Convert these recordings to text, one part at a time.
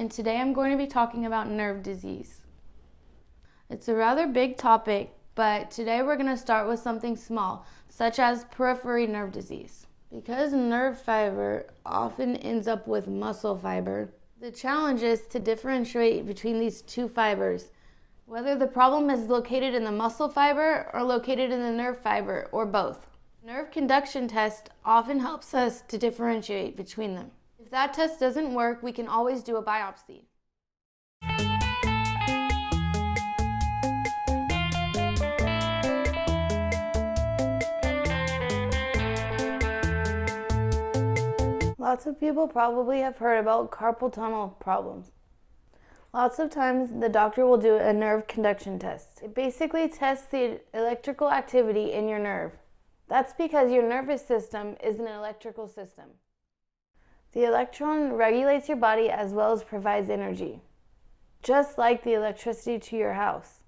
and today I'm going to be talking about nerve disease. It's a rather big topic, but today we're going to start with something small, such as periphery nerve disease. Because nerve fiber often ends up with muscle fiber, the challenge is to differentiate between these two fibers, whether the problem is located in the muscle fiber or located in the nerve fiber, or both. Nerve conduction test often helps us to differentiate between them. If that test doesn't work, we can always do a biopsy. Lots of people probably have heard about carpal tunnel problems. Lots of times the doctor will do a nerve conduction test. It basically tests the electrical activity in your nerve. That's because your nervous system is an electrical system. The electron regulates your body as well as provides energy, just like the electricity to your house.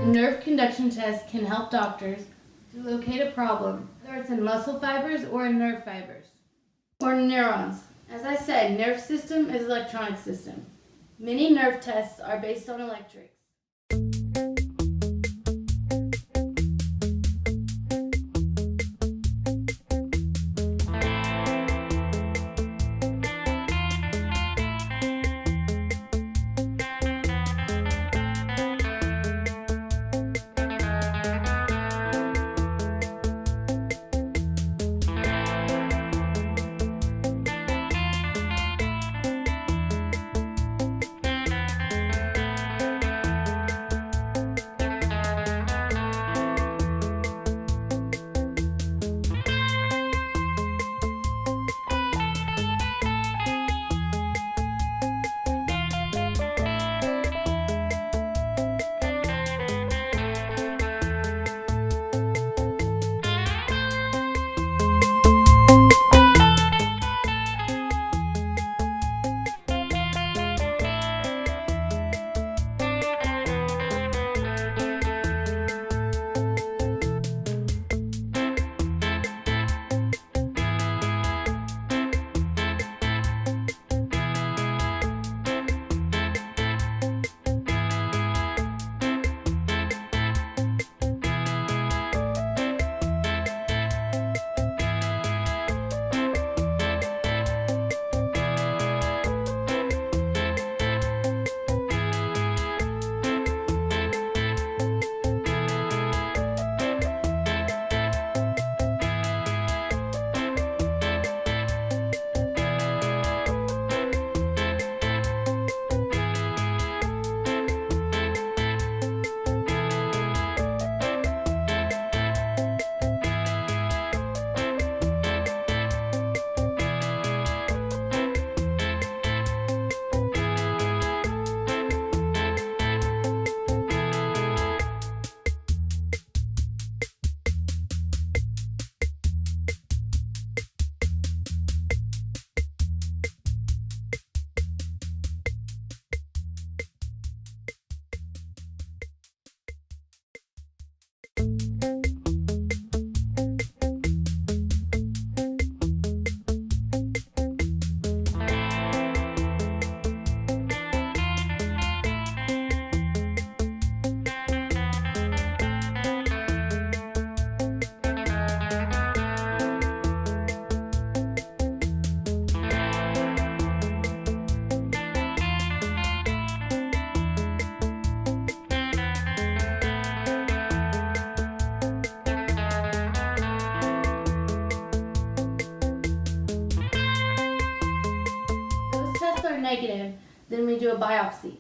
The nerve conduction test can help doctors to locate a problem, whether it's in muscle fibers or in nerve fibers, or neurons. As I said, nerve system is electronic system. Many nerve tests are based on electrics. negative, Then we do a biopsy.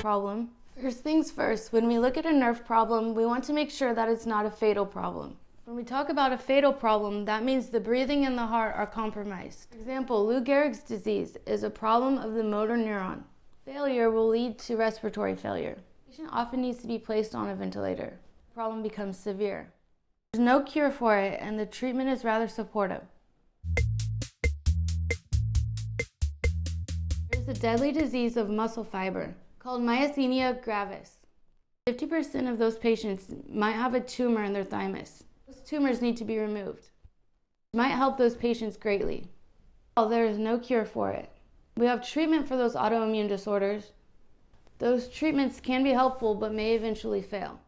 Problem. First things first, when we look at a nerve problem, we want to make sure that it's not a fatal problem. When we talk about a fatal problem, that means the breathing and the heart are compromised. For example, Lou Gehrig's disease is a problem of the motor neuron. Failure will lead to respiratory failure. The patient often needs to be placed on a ventilator. The problem becomes severe. There's no cure for it, and the treatment is rather supportive. There's a deadly disease of muscle fiber called Myasthenia Gravis. 50% of those patients might have a tumor in their thymus. Those tumors need to be removed. It might help those patients greatly. While there is no cure for it, we have treatment for those autoimmune disorders. Those treatments can be helpful but may eventually fail.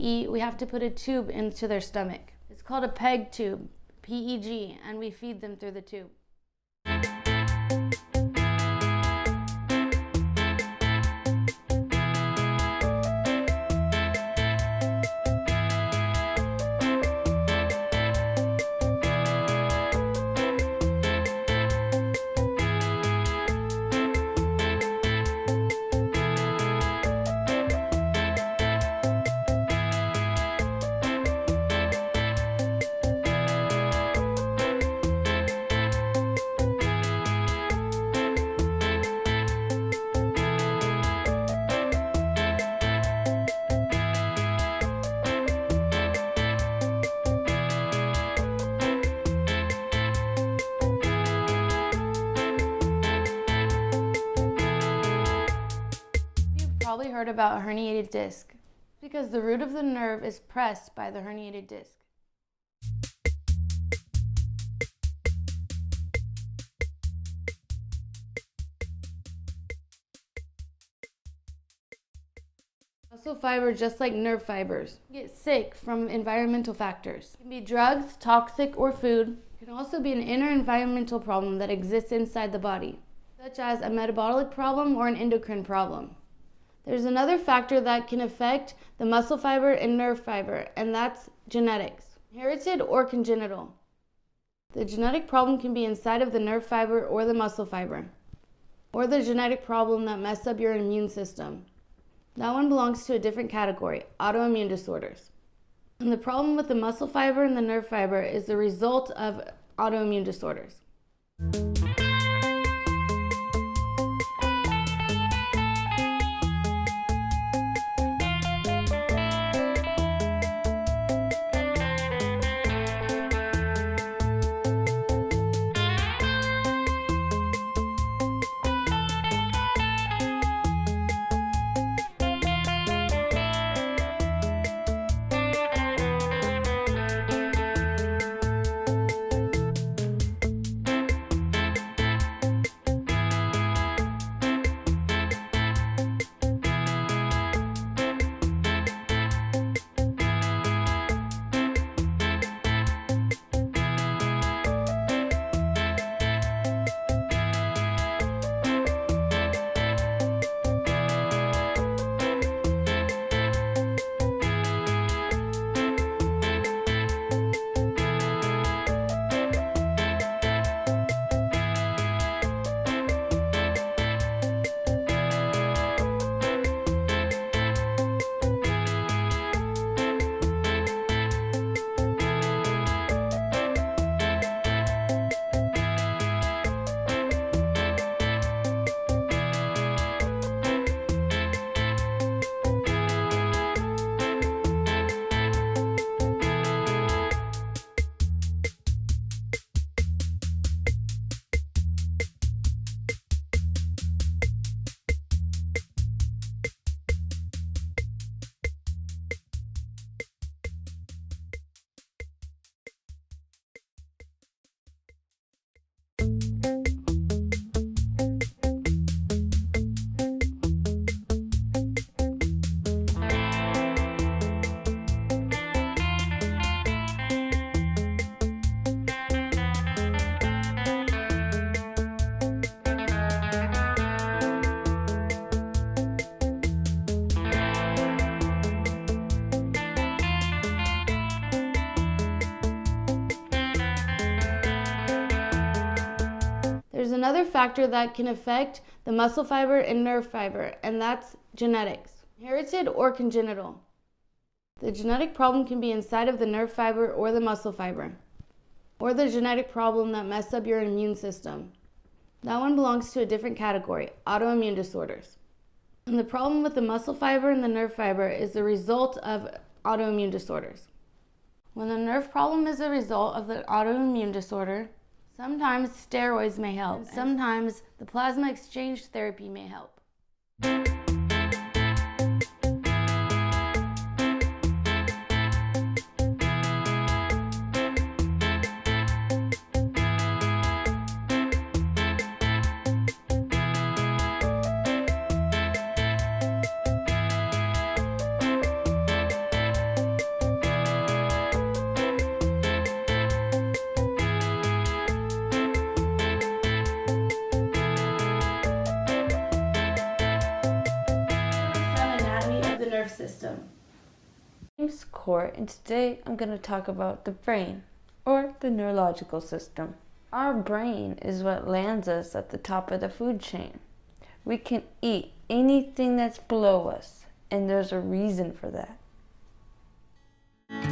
eat, we have to put a tube into their stomach. It's called a PEG tube, PEG, and we feed them through the tube. Probably heard about a herniated disc because the root of the nerve is pressed by the herniated disc. Muscle fiber, just like nerve fibers, get sick from environmental factors. It can be drugs, toxic, or food. It can also be an inner environmental problem that exists inside the body, such as a metabolic problem or an endocrine problem. There's another factor that can affect the muscle fiber and nerve fiber, and that's genetics, inherited or congenital. The genetic problem can be inside of the nerve fiber or the muscle fiber, or the genetic problem that messes up your immune system. That one belongs to a different category, autoimmune disorders. And the problem with the muscle fiber and the nerve fiber is the result of autoimmune disorders. There's another factor that can affect the muscle fiber and nerve fiber, and that's genetics, inherited or congenital. The genetic problem can be inside of the nerve fiber or the muscle fiber, or the genetic problem that messes up your immune system. That one belongs to a different category, autoimmune disorders. And the problem with the muscle fiber and the nerve fiber is the result of autoimmune disorders. When the nerve problem is a result of the autoimmune disorder, sometimes steroids may help, and sometimes the plasma exchange therapy may help. It's Core, and today I'm going to talk about the brain, or the neurological system. Our brain is what lands us at the top of the food chain. We can eat anything that's below us, and there's a reason for that. I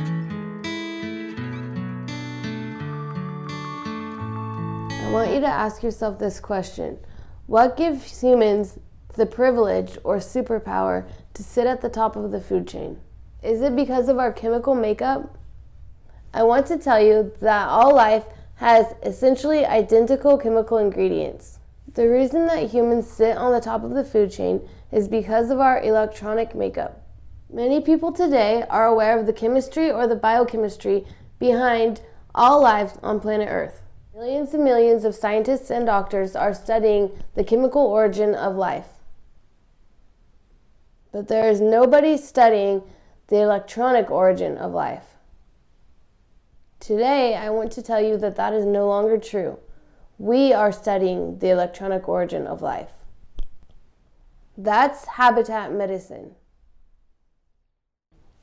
want you to ask yourself this question. What gives humans the privilege or superpower to sit at the top of the food chain? Is it because of our chemical makeup? I want to tell you that all life has essentially identical chemical ingredients. The reason that humans sit on the top of the food chain is because of our electronic makeup. Many people today are aware of the chemistry or the biochemistry behind all life on planet Earth. Millions and millions of scientists and doctors are studying the chemical origin of life. But there is nobody studying the electronic origin of life. Today, I want to tell you that that is no longer true. We are studying the electronic origin of life. That's habitat medicine.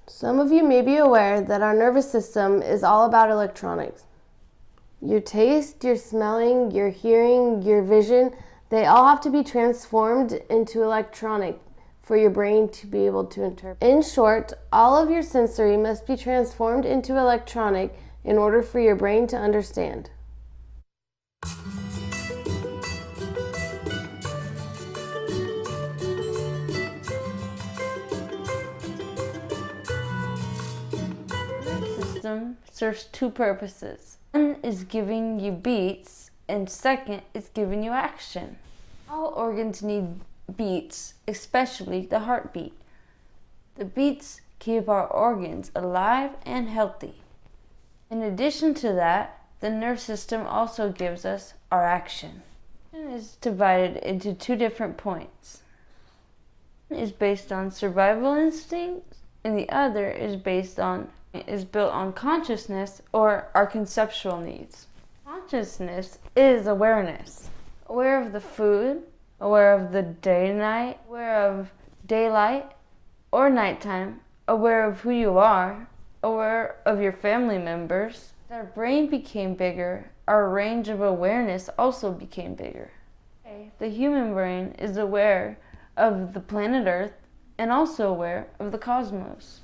Some of you may be aware that our nervous system is all about electronics. Your taste, your smelling, your hearing, your vision, they all have to be transformed into electronic for your brain to be able to interpret. In short, all of your sensory must be transformed into electronic in order for your brain to understand. The system serves two purposes. One is giving you beats, and second is giving you action. All organs need beats, especially the heartbeat. The beats keep our organs alive and healthy. In addition to that, the nerve system also gives us our action. It is divided into two different points. One is based on survival instincts, and the other is built on consciousness or our conceptual needs. Consciousness is awareness. Aware of the food, aware of the day and night, aware of daylight or nighttime, aware of who you are, aware of your family members. As our brain became bigger, our range of awareness also became bigger. The human brain is aware of the planet Earth and also aware of the cosmos.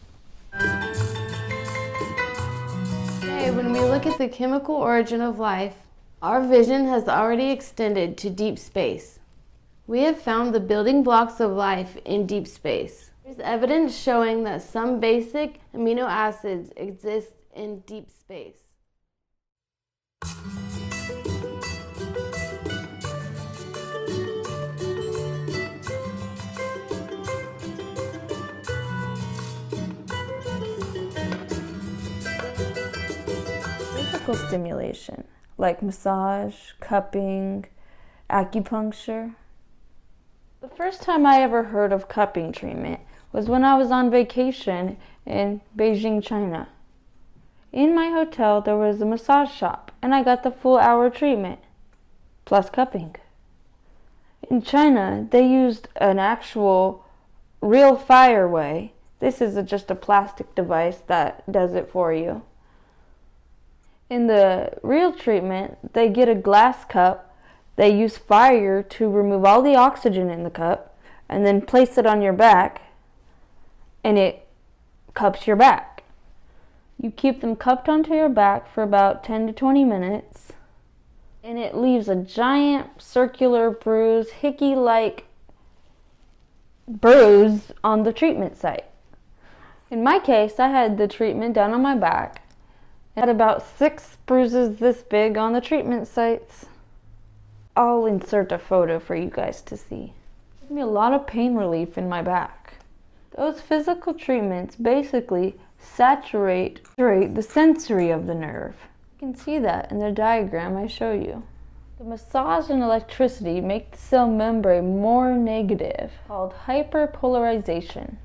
When we look at the chemical origin of life, our vision has already extended to deep space. We have found the building blocks of life in deep space. There's evidence showing that some basic amino acids exist in deep space. Physical stimulation, like massage, cupping, acupuncture. The first time I ever heard of cupping treatment was when I was on vacation in Beijing, China. In my hotel, there was a massage shop, and I got the full hour treatment, plus cupping. In China, they used an actual real fire way. This is just a plastic device that does it for you. In the real treatment, they get a glass cup, they use fire to remove all the oxygen in the cup, and then place it on your back, and it cups your back. You keep them cupped onto your back for about 10 to 20 minutes, and it leaves a giant circular bruise, hickey-like bruise on the treatment site. In my case, I had the treatment done on my back. I had about 6 bruises this big on the treatment sites. I'll insert a photo for you guys to see. It gave me a lot of pain relief in my back. Those physical treatments basically saturate the sensory of the nerve. You can see that in the diagram I show you. The massage and electricity make the cell membrane more negative, called hyperpolarization.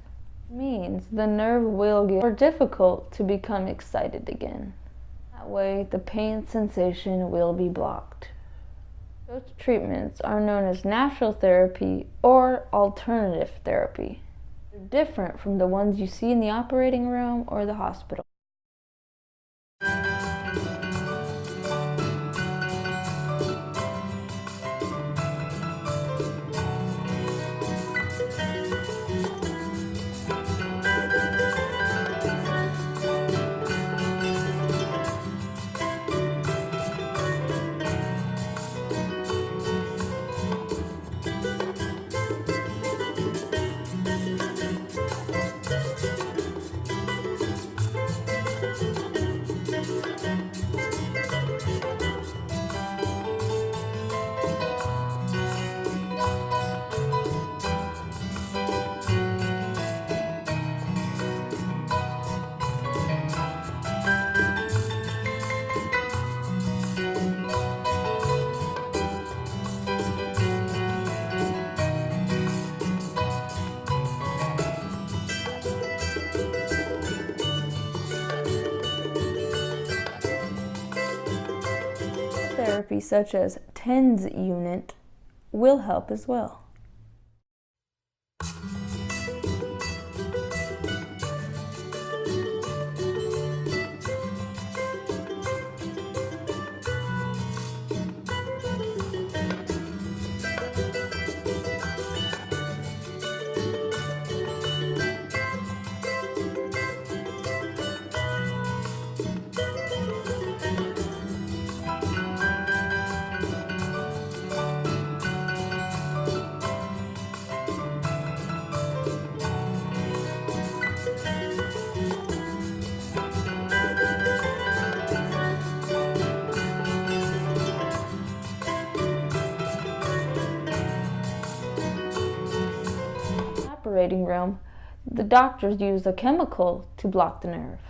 It means the nerve will get more difficult to become excited again. That way, the pain sensation will be blocked. Those treatments are known as natural therapy or alternative therapy. They're different from the ones you see in the operating room or the hospital. Therapy such as TENS unit will help as well. Operating room, the doctors use a chemical to block the nerves.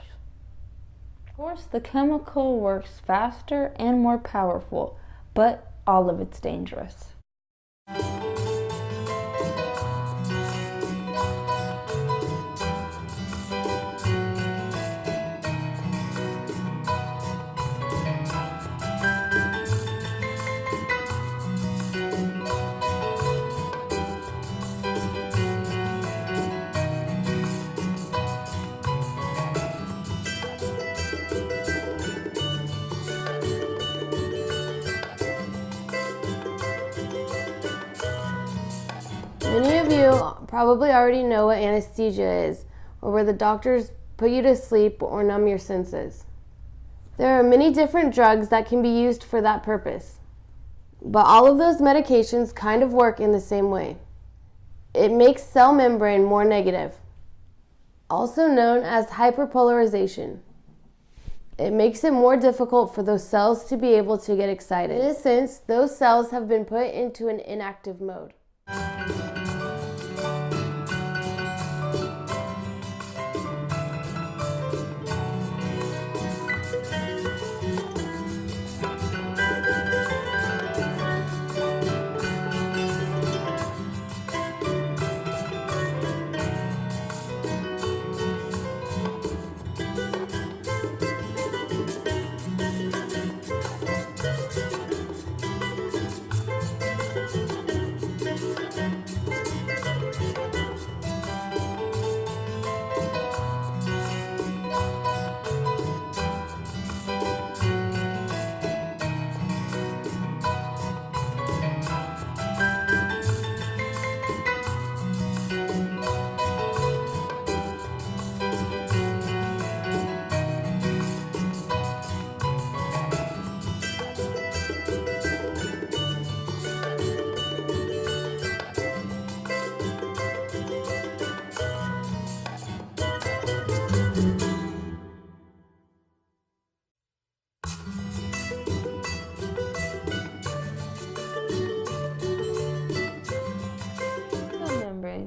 Of course, the chemical works faster and more powerful, but all of it's dangerous. Many of you probably already know what anesthesia is, or where the doctors put you to sleep or numb your senses. There are many different drugs that can be used for that purpose, but all of those medications kind of work in the same way. It makes cell membrane more negative, also known as hyperpolarization. It makes it more difficult for those cells to be able to get excited. In a sense, those cells have been put into an inactive mode.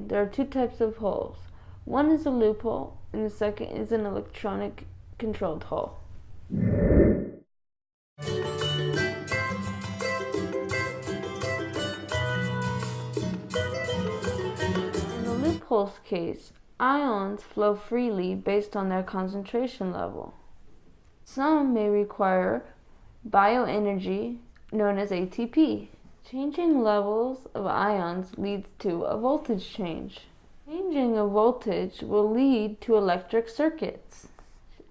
There are two types of holes. One is a loophole, and the second is an electronic controlled hole. In the loophole's case, ions flow freely based on their concentration level. Some may require bioenergy, known as ATP. Changing levels of ions leads to a voltage change. Changing a voltage will lead to electric circuits.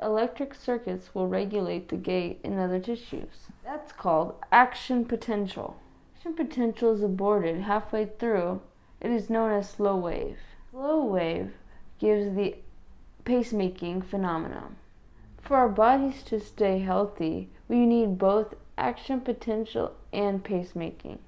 Electric circuits will regulate the gait in other tissues. That's called action potential. Action potential is aborted halfway through. It is known as slow wave. Slow wave gives the pacemaking phenomenon. For our bodies to stay healthy, we need both action potential and pacemaking.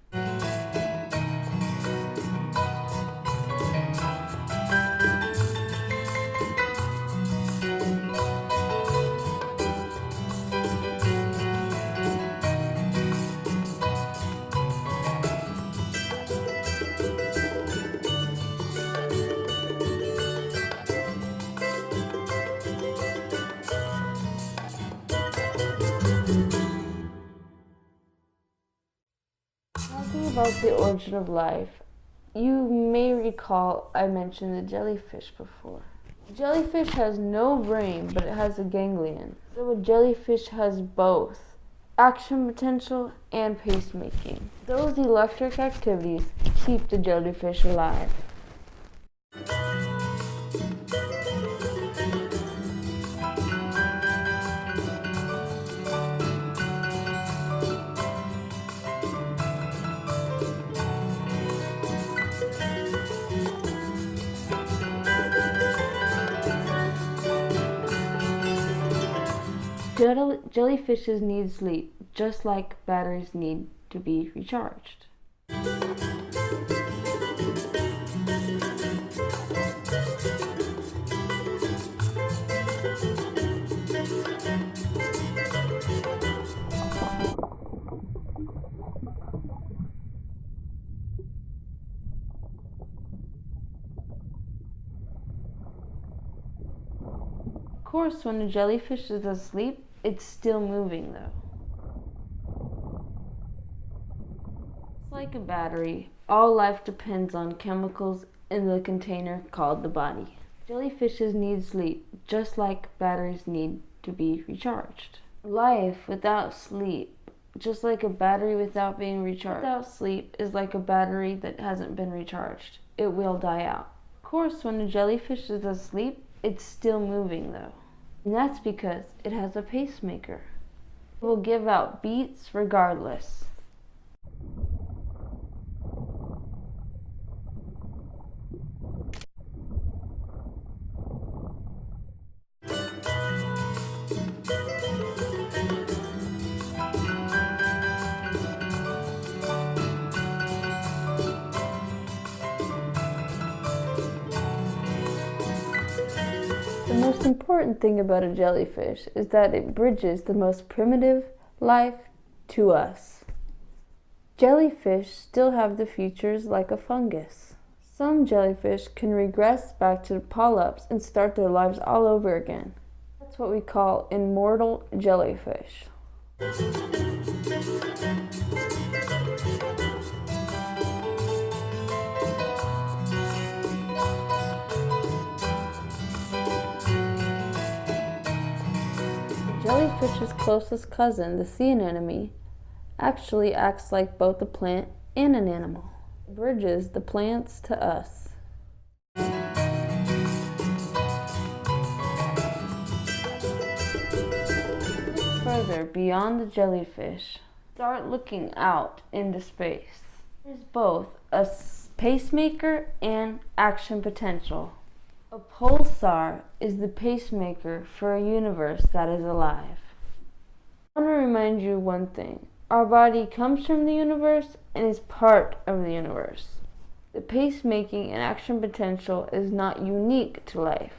Talking about the origin of life, you may recall I mentioned the jellyfish before. Jellyfish has no brain, but it has a ganglion. So a jellyfish has both action potential and pacemaking. Those electric activities keep the jellyfish alive. Jellyfishes need sleep, just like batteries need to be recharged. Of course, when a jellyfish is asleep, it's still moving though. It's like a battery. All life depends on chemicals in the container called the body. Jellyfishes need sleep, just like batteries need to be recharged. Life without sleep, just like a battery without being recharged. Without sleep is like a battery that hasn't been recharged. It will die out. Of course, when a jellyfish is asleep, it's still moving though. And that's because it has a pacemaker. It will give out beats regardless. The most important thing about a jellyfish is that it bridges the most primitive life to us. Jellyfish still have the features like a fungus. Some jellyfish can regress back to polyps and start their lives all over again. That's what we call immortal jellyfish. Jellyfish's closest cousin, the sea anemone, actually acts like both a plant and an animal. It bridges the plants to us. Further beyond the jellyfish, start looking out into space. There's both a pacemaker and action potential. A pulsar is the pacemaker for a universe that is alive. I want to remind you one thing. Our body comes from the universe and is part of the universe. The pacemaking and action potential is not unique to life.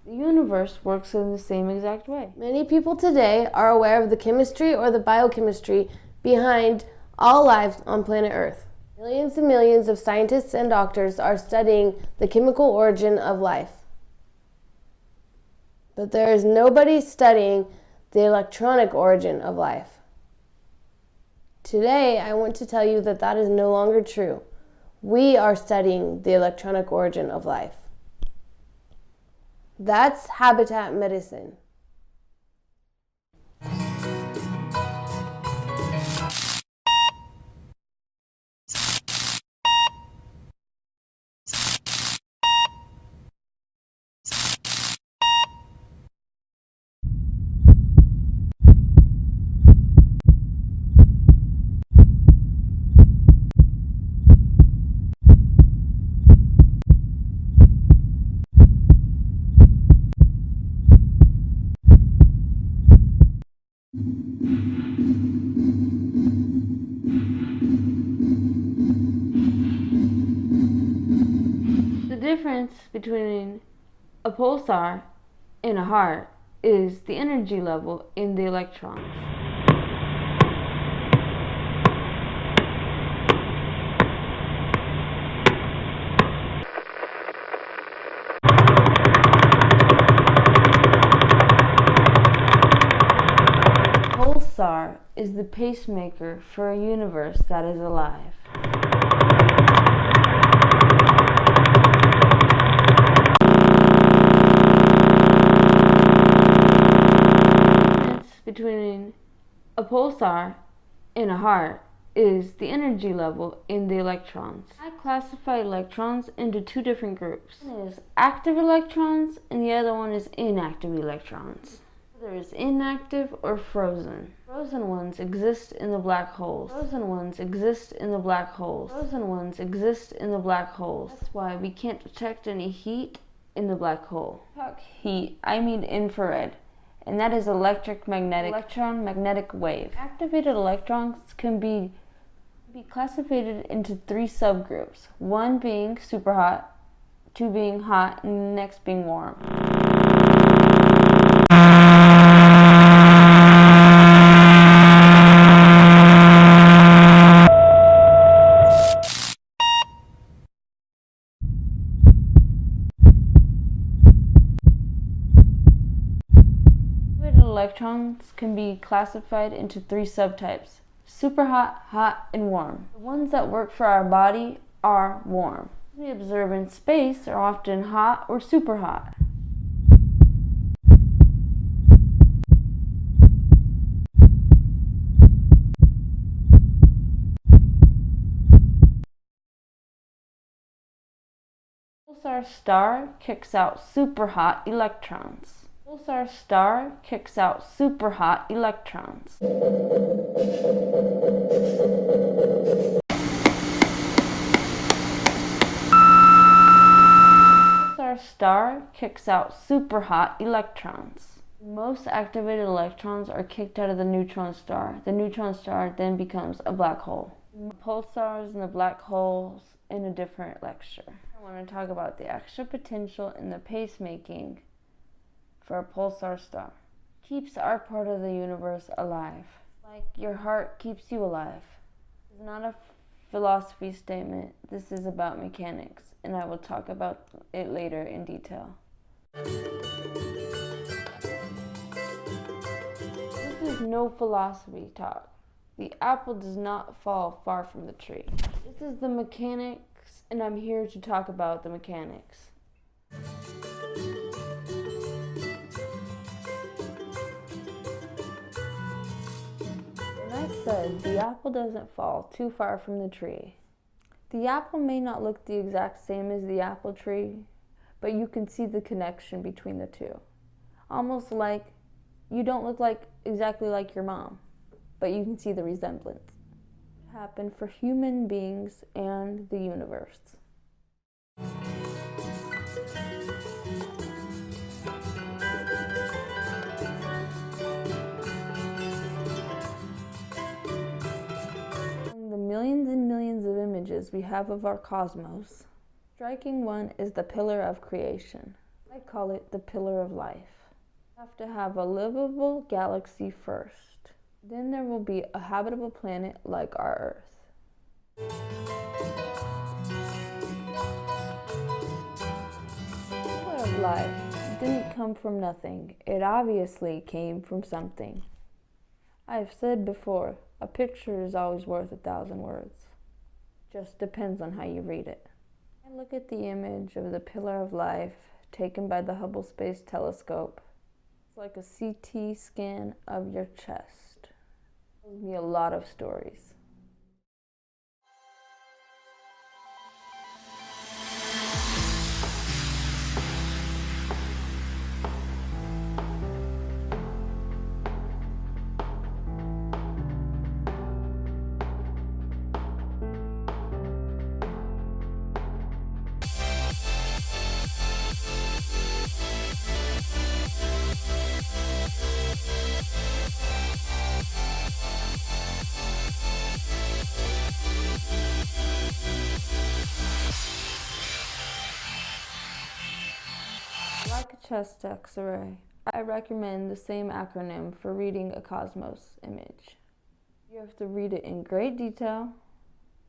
The universe works in the same exact way. Many people today are aware of the chemistry or the biochemistry behind all life on planet Earth. Millions and millions of scientists and doctors are studying the chemical origin of life. But there is nobody studying the electronic origin of life. Today, I want to tell you that that is no longer true. We are studying the electronic origin of life. That's habitat medicine. between a pulsar and a heart is the energy level in the electrons. Pulsar is the pacemaker for a universe that is alive. Between a pulsar and a heart is the energy level in the electrons. I classify electrons into two different groups. One is active electrons and the other one is inactive electrons. There is inactive or frozen. Frozen ones exist in the black holes. Frozen ones exist in the black holes. Frozen ones exist in the black holes. That's why we can't detect any heat in the black hole. Talk heat, I mean infrared. And that is electromagnetic wave. Activated electrons can be classified into three subgroups. One being super hot, two being hot, and the next being warm. Electrons can be classified into three subtypes: super hot, hot, and warm. The ones that work for our body are warm. We observe in space are often hot or super hot. Pulsar star kicks out super hot electrons. Pulsar star kicks out super hot electrons. Pulsar star kicks out super hot electrons. Most activated electrons are kicked out of the neutron star. The neutron star then becomes a black hole. Pulsars and the black holes in a different lecture. I want to talk about the extra potential in the pacemaking for a pulsar star. Keeps our part of the universe alive. Like your heart keeps you alive. It's not a philosophy statement. This is about mechanics, and I will talk about it later in detail. This is no philosophy talk. The apple does not fall far from the tree. This is the mechanics, and I'm here to talk about the mechanics. I said the apple doesn't fall too far from the tree. The apple may not look the exact same as the apple tree, but you can see the connection between the two. Almost like you don't look exactly like your mom, but you can see the resemblance. It happened for human beings and the universe. Millions and millions of images we have of our cosmos. Striking one is the pillar of creation. I call it the pillar of life. We have to have a livable galaxy first. Then there will be a habitable planet like our Earth. The pillar of life didn't come from nothing. It obviously came from something. I've said before, a picture is always worth 1,000 words. Just depends on how you read it. I look at the image of the pillar of life taken by the Hubble Space Telescope. It's like a CT scan of your chest. It tells me a lot of stories. chest X-ray, I recommend the same acronym for reading a Cosmos image. You have to read it in great detail,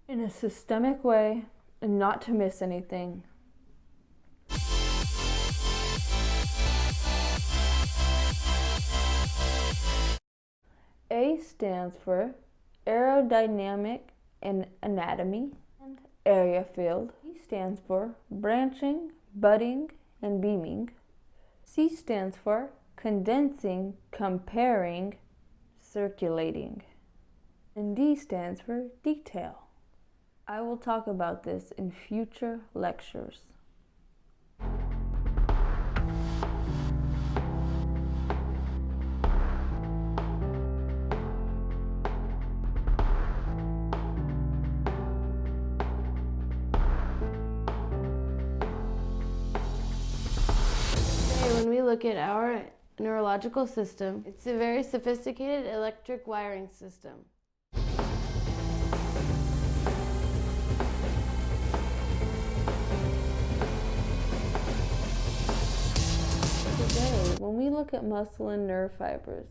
in a systemic way, and not to miss anything. A stands for aerodynamic and anatomy, and area field. B stands for branching, budding, and beaming. C stands for condensing, comparing, circulating. And D stands for detail. I will talk about this in future lectures. When we look at our neurological system, it's a very sophisticated electric wiring system. Today, when we look at muscle and nerve fibers,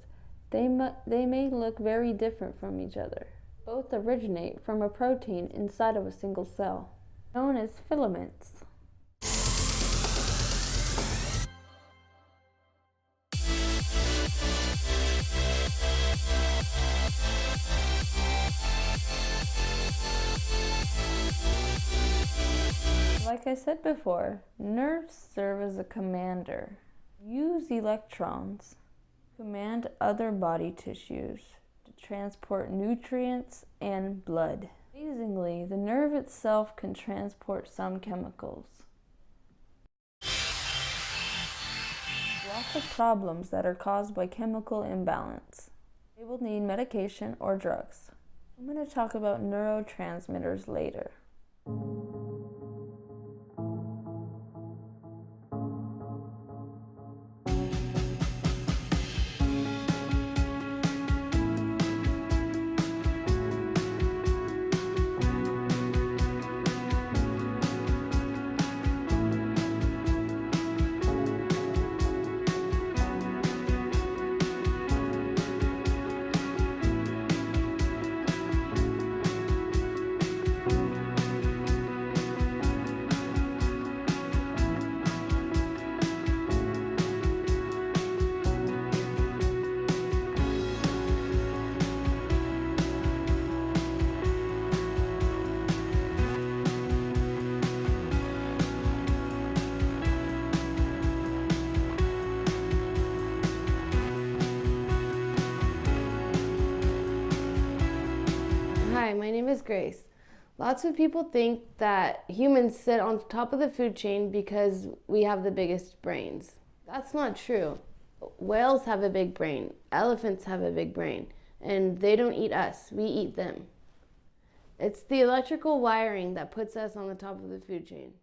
they may look very different from each other. Both originate from a protein inside of a single cell, known as filaments. Like I said before, nerves serve as a commander. Use electrons to command other body tissues to transport nutrients and blood. Amazingly, the nerve itself can transport some chemicals. Lots of problems that are caused by chemical imbalance. They will need medication or drugs. I'm going to talk about neurotransmitters later. Hi, my name is Grace. Lots of people think that humans sit on top of the food chain because we have the biggest brains. That's not true. Whales have a big brain, elephants have a big brain, and they don't eat us, we eat them. It's the electrical wiring that puts us on the top of the food chain.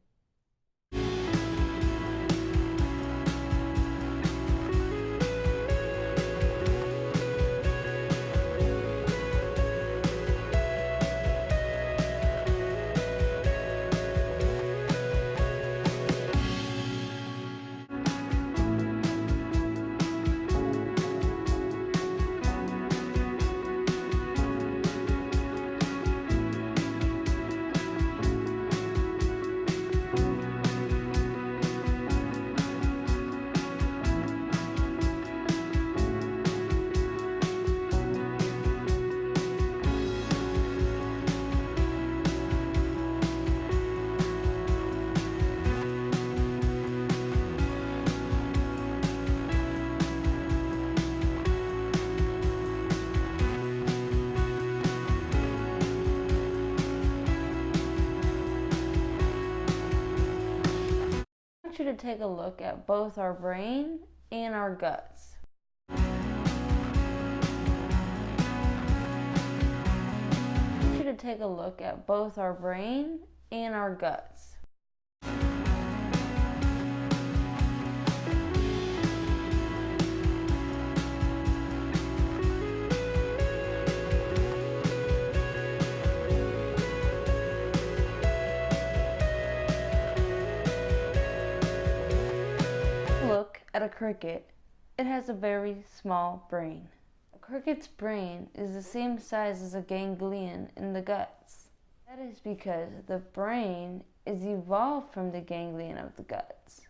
I want you to take a look at both our brain and our guts. I want you to take a look at both our brain and our guts. Look at a cricket, it has a very small brain. A cricket's brain is the same size as a ganglion in the guts. That is because the brain is evolved from the ganglion of the guts.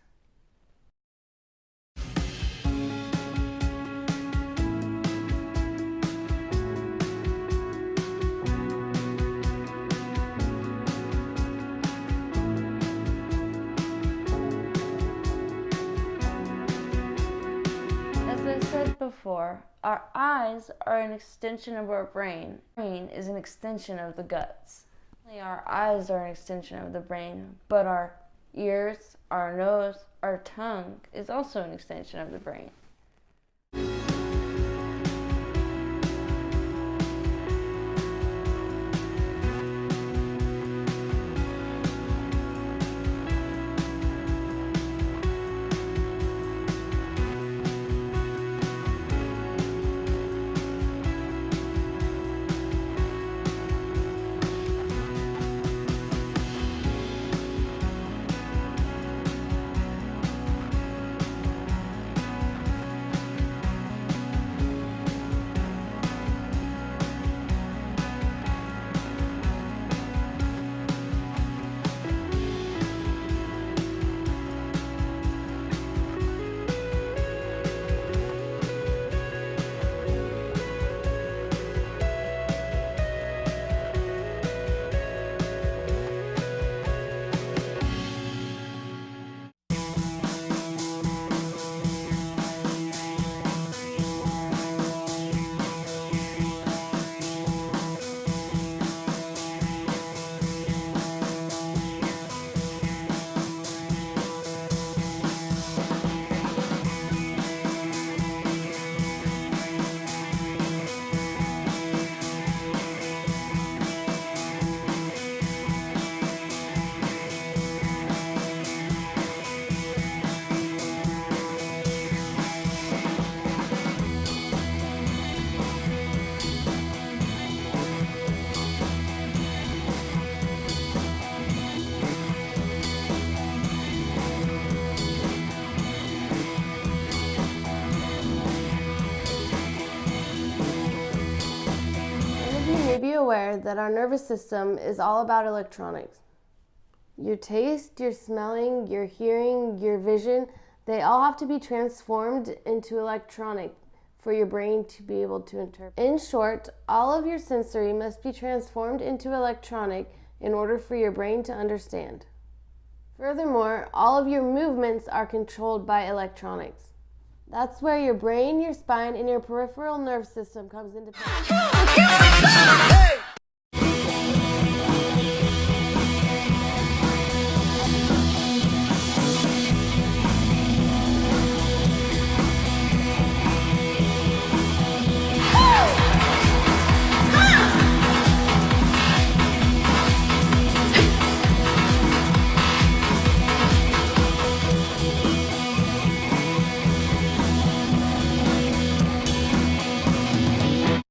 As I said before, our eyes are an extension of our brain. The brain is an extension of the guts. Our eyes are an extension of the brain, but our ears, our nose, our tongue is also an extension of the brain. Be aware that our nervous system is all about electronics. Your taste, your smelling, your hearing, your vision, they all have to be transformed into electronic for your brain to be able to interpret. In short, all of your sensory must be transformed into electronic in order for your brain to understand. Furthermore, all of your movements are controlled by electronics. That's where your brain, your spine, and your peripheral nerve system comes into play.